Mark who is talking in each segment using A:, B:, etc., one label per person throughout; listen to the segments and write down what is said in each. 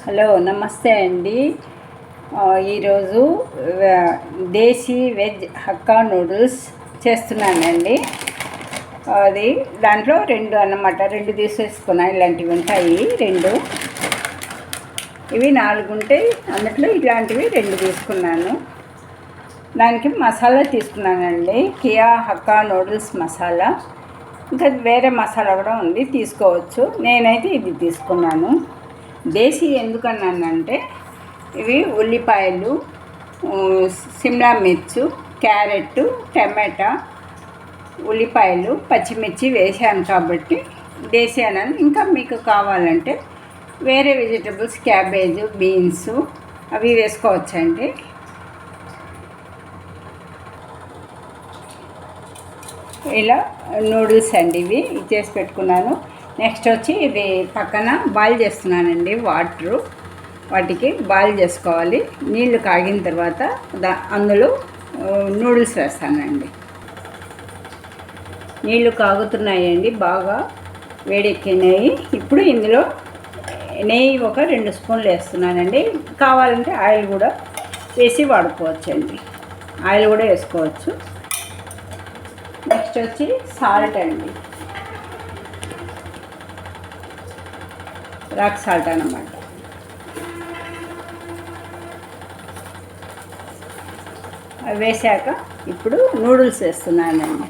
A: Hello నమస్తే అండి. ఈరోజు దేశీ వెజ్ హక్కా నూడిల్స్ చేస్తున్నానండి. అది దాంట్లో రెండు తీసేసుకున్నాను. ఇలాంటివి ఉంటాయి ఇవి 4 ఉంటాయి. అందులో ఇలాంటివి 2 తీసుకున్నాను. దానికి మసాలా తీసుకున్నానండి, కియా హక్కా నూడిల్స్ మసాలా. ఇంకా వేరే మసాలా కూడా ఉంది, తీసుకోవచ్చు. నేనైతే ఇది తీసుకున్నాను. దేశీ ఎందుకన్నానంటే ఇవి ఉల్లిపాయలు, సిమ్లా మిర్చి, క్యారెట్, టమాటా, ఉల్లిపాయలు, పచ్చిమిర్చి వేసాను కాబట్టి దేశీ అన్నాను. ఇంకా మీకు కావాలంటే వేరే వెజిటబుల్స్, క్యాబేజ్, బీన్స్ అవి వేసుకోవచ్చండి. ఇలా నూడిల్స్ అండి ఇవి చేసి పెట్టుకున్నాను. నెక్స్ట్ వచ్చి ఇది పక్కన బాయిల్ చేస్తున్నానండి. వాటికి బాయిల్ చేసుకోవాలి. నీళ్లు కాగిన తర్వాత అందులో నూడిల్స్ వేస్తానండి. నీళ్లు కాగుతున్నాయండి, బాగా వేడెక్కినాయి. ఇప్పుడు ఇందులో నెయ్యి ఒక 2 స్పూన్లు వేస్తున్నానండి. కావాలంటే ఆయిల్ కూడా వేసి వాడుకోవచ్చండి. ఆయిల్ కూడా వేసుకోవచ్చు. నెక్స్ట్ వచ్చి సాల్ట్ అండి, రాక్ సాల్ట్ అన్నమాట. అవి వేసాక ఇప్పుడు నూడిల్స్ వేస్తున్నానండి.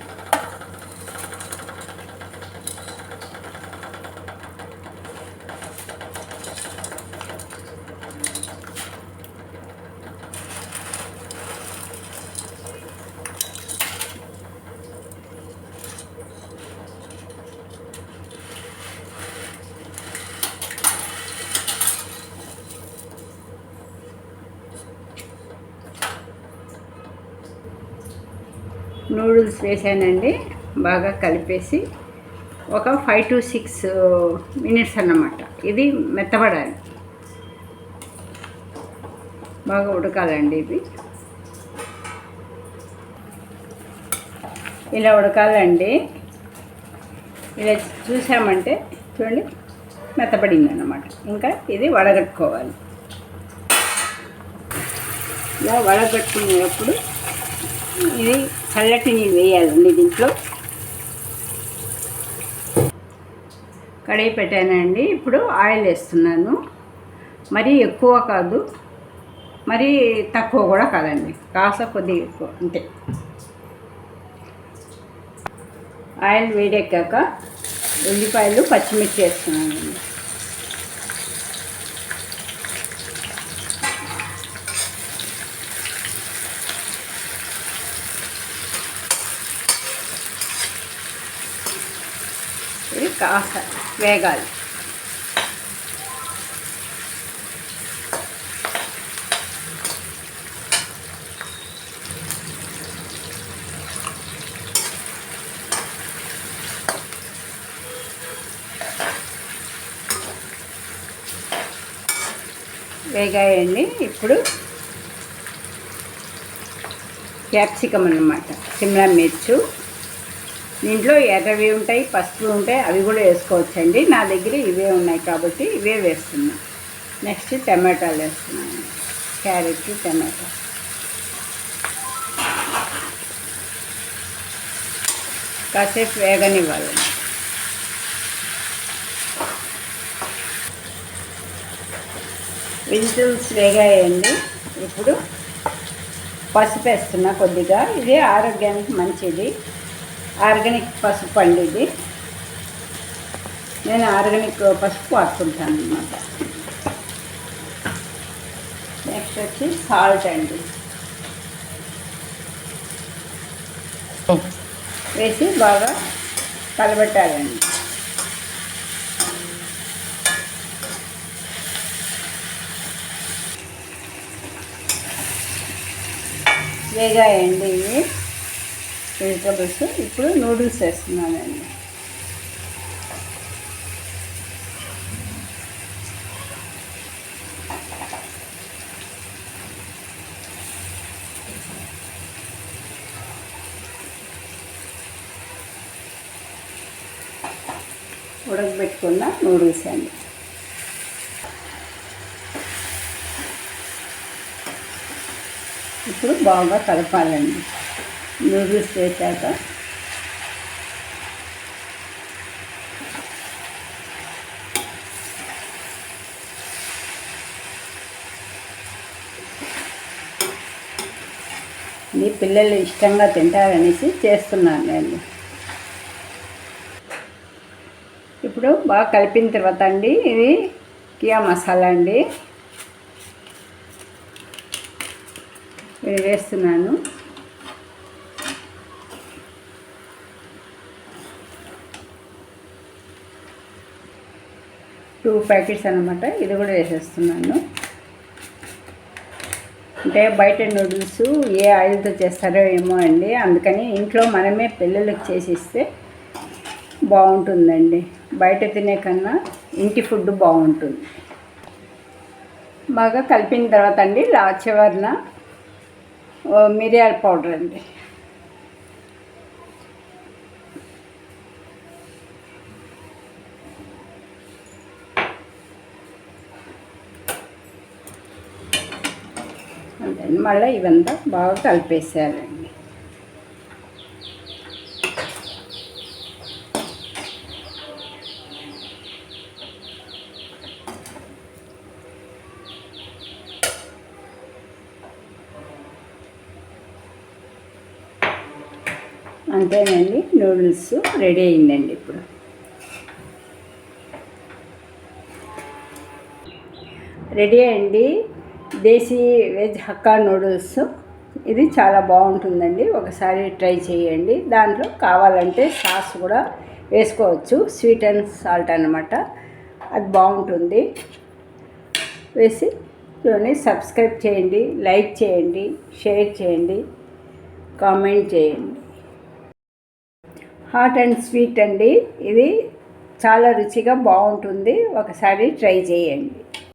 A: నూడిల్స్ వేసానండి, బాగా కలిపేసి ఒక 5 to 6 minutes అన్నమాట. ఇది మెత్తబడాలి, బాగా ఉడకాలండి. ఇది ఇలా ఉడకాలండి. ఇలా చూసామంటే చూడండి మెత్తబడింది అన్నమాట. ఇంకా ఇది వడగట్టుకోవాలి. ఇలా వడగట్టుకునేటప్పుడు ఇది చల్లటి నీళ్ళు వేయాలండి. దీంట్లో కడాయి పెట్టానండి. ఇప్పుడు ఆయిల్ వేస్తున్నాను. మరీ ఎక్కువ కాదు, మరీ తక్కువ కూడా కాదండి, కాస్త కొద్దిగా ఎక్కువ అంతే. ఆయిల్ వేడెక్కాక ఉల్లిపాయలు, పచ్చిమిర్చి వేస్తున్నానండి. ఇది కాస్త వేగాలి. వేగాయండి. ఇప్పుడు క్యాప్సికమ్ అన్నమాట, సిమ్లా మిర్చి. దీంట్లో ఎర్రవి ఉంటాయి, పసుపు ఉంటాయి, అవి కూడా వేసుకోవచ్చండి. నా దగ్గర ఇవే ఉన్నాయి కాబట్టి ఇవే వేస్తున్నాను. నెక్స్ట్ టమాటాలు వేస్తున్నాను, క్యారెట్, టమాటా. కాసేపు వేగనివ్వాలండి. వెజిటబుల్స్ వేగాయండి. ఇప్పుడు పసుపు వేస్తున్నా కొద్దిగా. ఇది ఆరోగ్యానికి మంచిది, ఆర్గానిక్ పసుపు అండి ఇది. నేను ఆర్గానిక్ పసుపు వాడుకుంటాను అన్నమాట. నెక్స్ట్ వచ్చి సాల్ట్ అండి వేసి బాగా కలబెట్టాలండి. వేగాయండి ఇవి వెజిటబుల్స్. ఇప్పుడు నూడిల్స్ వేస్తున్నానండి. ఉడకబెట్టుకున్న నూడిల్స్ అండి. ఇప్పుడు బాగా కలపాలండి. నూడిల్స్ వేసాక ఇది పిల్లలు ఇష్టంగా తింటారనేసి చేస్తున్నాను నేను. ఇప్పుడు బాగా కలిపిన తర్వాత అండి, ఇది కియా మసాలా అండి, ఇది వేస్తున్నాను. టూ ప్యాకెట్స్ అన్నమాట. ఇది కూడా వేసేస్తున్నాను. అంటే బయట నూడిల్స్ ఏ ఆయిల్తో చేస్తారో ఏమో అండి, అందుకని ఇంట్లో మనమే పిల్లలకు చేసిస్తే బాగుంటుందండి. బయట తినే కన్నా ఇంటి ఫుడ్ బాగుంటుంది. బాగా కలిపిన తర్వాత అండి చివరన మిరియాల పౌడర్ అండి, అంతే. మళ్ళీ ఇవంతా బాగా కలిపేసేయాలండి. అంతేనండి, నూడిల్స్ రెడీ అయిందండి. ఇప్పుడు రెడీ అయ్యండి దేశీ వెజ్ హక్కా నూడిల్స్. ఇది చాలా బాగుంటుందండి, ఒకసారి ట్రై చేయండి. దాంట్లో కావాలంటే సాస్ కూడా వేసుకోవచ్చు, స్వీట్ అండ్ సాల్ట్ అన్నమాట. అది బాగుంటుంది. వేసి చూడండి, సబ్స్క్రైబ్ చేయండి, లైక్ చేయండి, షేర్ చేయండి, కామెంట్ చేయండి. హాట్ అండ్ స్వీట్ అండి, ఇది చాలా రుచిగా బాగుంటుంది. ఒకసారి ట్రై చేయండి.